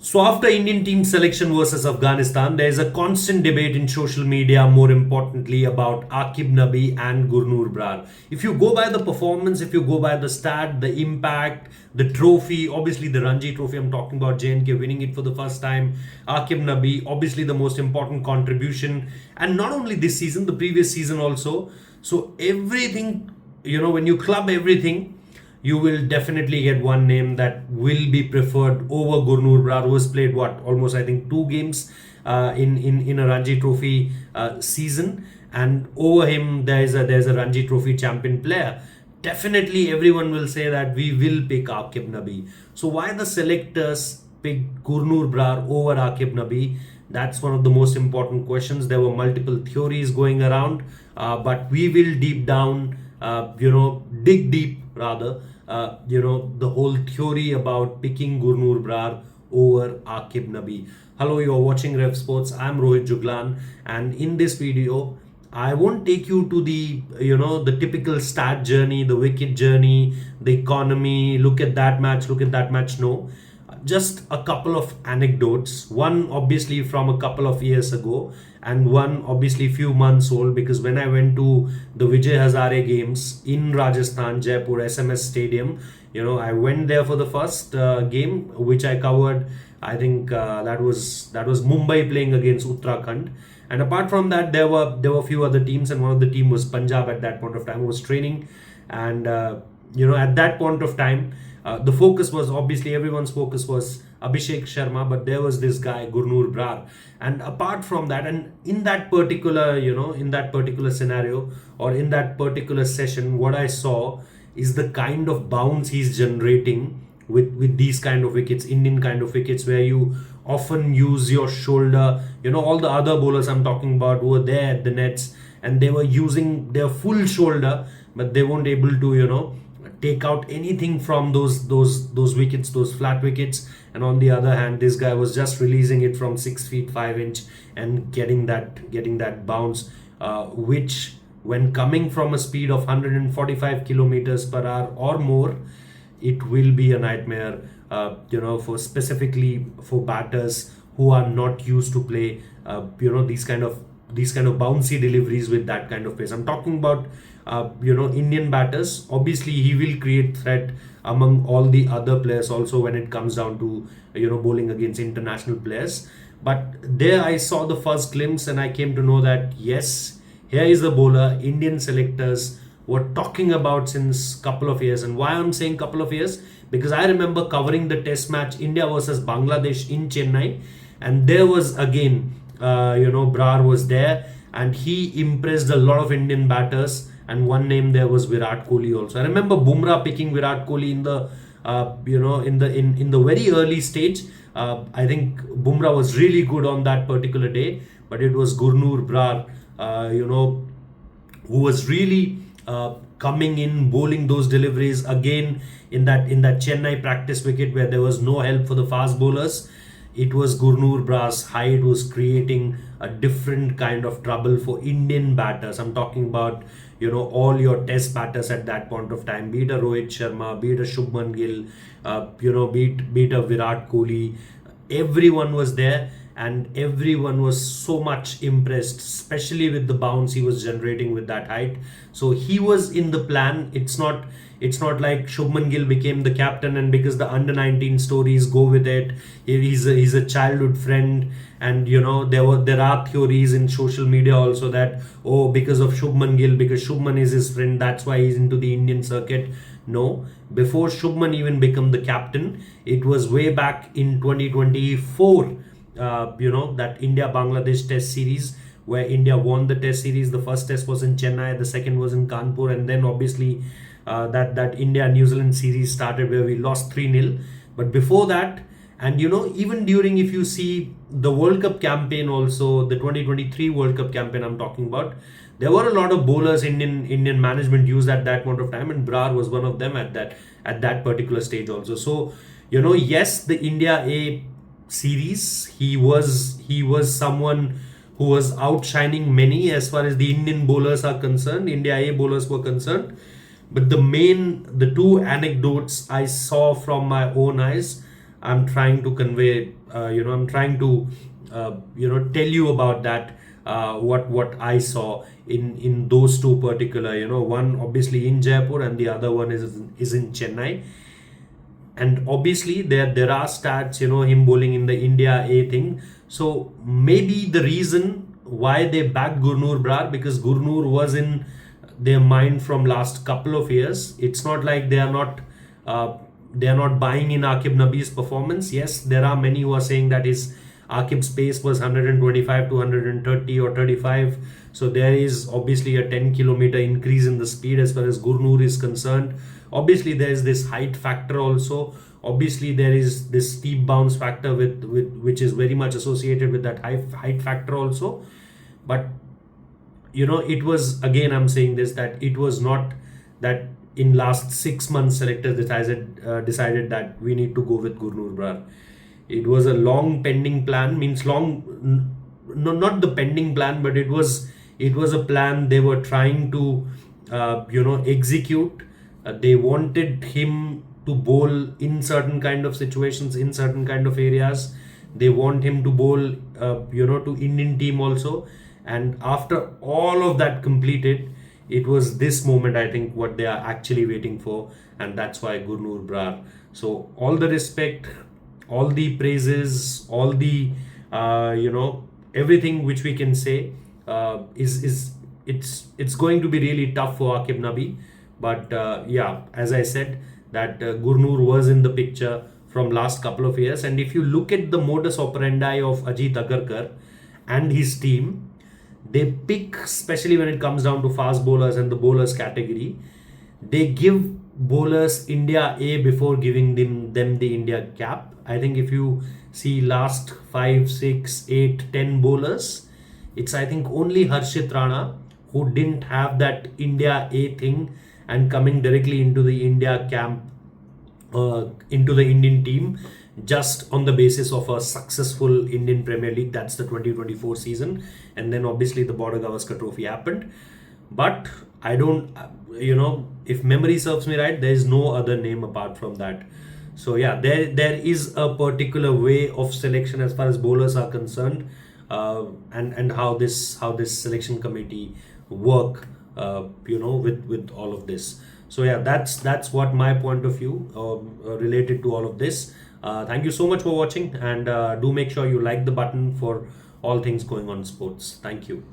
So after Indian team selection versus Afghanistan, there is a constant debate in social media, more importantly, about Auqib Nabi and Gurnoor Brar. If you go by the performance, if you go by the stat, the impact, the trophy, obviously the Ranji trophy, I'm talking about J&K winning it for the first time, Auqib Nabi, obviously the most important contribution, and not only this season, the previous season also. So everything, when you club everything, you will definitely get one name that will be preferred over Gurnoor Brar, who has played almost I think 2 games in a Ranji Trophy season, and over him there's a Ranji Trophy champion player. Definitely, everyone will say that we will pick Auqib Nabi. So why the selectors picked Gurnoor Brar over Auqib Nabi? That's one of the most important questions. There were multiple theories going around, but we will dig deep rather. The whole theory about picking Gurnoor Brar over Auqib Nabi. Hello, you're watching Revsportz. I'm Rohit Juglan, and in this video, I won't take you to the typical stat journey, the wicket journey, the economy. Look at that match. Look at that match. No, just a couple of anecdotes. One obviously from a couple of years ago, and one obviously few months old, because when I went to the Vijay Hazare games in Rajasthan, Jaipur, SMS Stadium, I went there for the first game, which I covered. I think that was Mumbai playing against Uttarakhand. And apart from that, there were a few other teams, and one of the team was Punjab at that point of time, was training. And at that point of time, the focus was obviously, everyone's focus was Abhishek Sharma, but there was this guy Gurnoor Brar. And apart from that, and in that particular scenario, or in that particular session, what I saw is the kind of bounce he's generating with these kind of wickets, Indian kind of wickets, where you often use your shoulder. All the other bowlers I'm talking about who were there at the nets, and they were using their full shoulder, but they weren't able to take out anything from those wickets, those flat wickets. And on the other hand, this guy was just releasing it from 6 feet 5 inch and getting that bounce, which, when coming from a speed of 145 kilometers per hour or more, it will be a nightmare, for specifically for batters who are not used to play, these kind of bouncy deliveries with that kind of pace. I'm talking about Indian batters. Obviously, he will create threat among all the other players also when it comes down to bowling against international players. But there I saw the first glimpse, and I came to know that yes, here is the bowler Indian selectors were talking about since couple of years. And why I'm saying couple of years, because I remember covering the test match India versus Bangladesh in Chennai, and there was again Brar was there, and he impressed a lot of Indian batters. And one name there was Virat Kohli also. I remember Bumrah picking Virat Kohli in the in the very early stage. I think Bumrah was really good on that particular day, but it was Gurnoor Brar, who was really coming in, bowling those deliveries again in that Chennai practice wicket where there was no help for the fast bowlers. It was Gurnoor Brar's height was creating a different kind of trouble for Indian batters. I'm talking about all your test batters at that point of time, be it a Rohit Sharma, be it a Shubman Gill, be it a Virat Kohli. Everyone was there, and everyone was so much impressed, especially with the bounce he was generating with that height. So he was in the plan. It's not like Shubman Gill became the captain, and because the under-19 stories go with it, he's a childhood friend. And there are theories in social media also that, because of Shubman Gill, because Shubman is his friend, that's why he's into the Indian circuit. No, before Shubman even became the captain, it was way back in 2024, that India-Bangladesh test series, where India won the test series. The first test was in Chennai, the second was in Kanpur, and then obviously that India-New Zealand series started, where we lost 3-0. But before that, and even during, if you see the World Cup campaign also, the 2023 World Cup campaign I'm talking about, there were a lot of bowlers Indian management used at that point of time, and Brar was one of them at that particular stage also. So yes, the India A series, he was someone who was outshining many as far as the Indian bowlers are concerned, India A bowlers were concerned. But the two anecdotes I saw from my own eyes, I'm trying to convey, I'm trying to, tell you about that, what I saw in those two particular, one obviously in Jaipur and the other one is in Chennai. And obviously there are stats, him bowling in the India A thing. So maybe the reason why they backed Gurnoor Brar, because Gurnoor was in their mind from last couple of years. It's not like they are not buying in Auqib Nabi's performance. Yes, there are many who are saying that his Aqib's pace was 125 to 130 or 35. So there is obviously a 10-kilometer increase in the speed as far as Gurnoor is concerned. Obviously, there is this height factor also. Obviously, there is this steep bounce factor with which is very much associated with that height factor also. But it was, again, I'm saying this, that it was not that in last 6 months selectors decided that we need to go with Gurnoor Brar. It was a long pending plan, means long, no, not the pending plan, but it was a plan they were trying to execute. They wanted him to bowl in certain kind of situations, in certain kind of areas. They want him to bowl to Indian team also. And after all of that completed, it was this moment, I think, what they are actually waiting for, and that's why Gurnoor Brar. So all the respect, all the praises, all the everything which we can say is it's going to be really tough for Auqib Nabi. But as I said, that Gurnoor was in the picture from last couple of years, and if you look at the modus operandi of Ajit Agarkar and his team, they pick, especially when it comes down to fast bowlers and the bowlers category, they give bowlers India A before giving them the India cap. I think if you see last 5, 6, 8, 10 bowlers, it's I think only Harshit Rana who didn't have that India A thing and coming directly into the India camp, into the Indian team, just on the basis of a successful Indian Premier League. That's the 2024 season. And then obviously the Border Gavaskar Trophy happened. But I don't, if memory serves me right, there is no other name apart from that. So yeah, there is a particular way of selection as far as bowlers are concerned, and how this selection committee work, with all of this. So yeah, that's what my point of view related to all of this. Thank you so much for watching, and do make sure you like the button for all things going on sports. Thank you.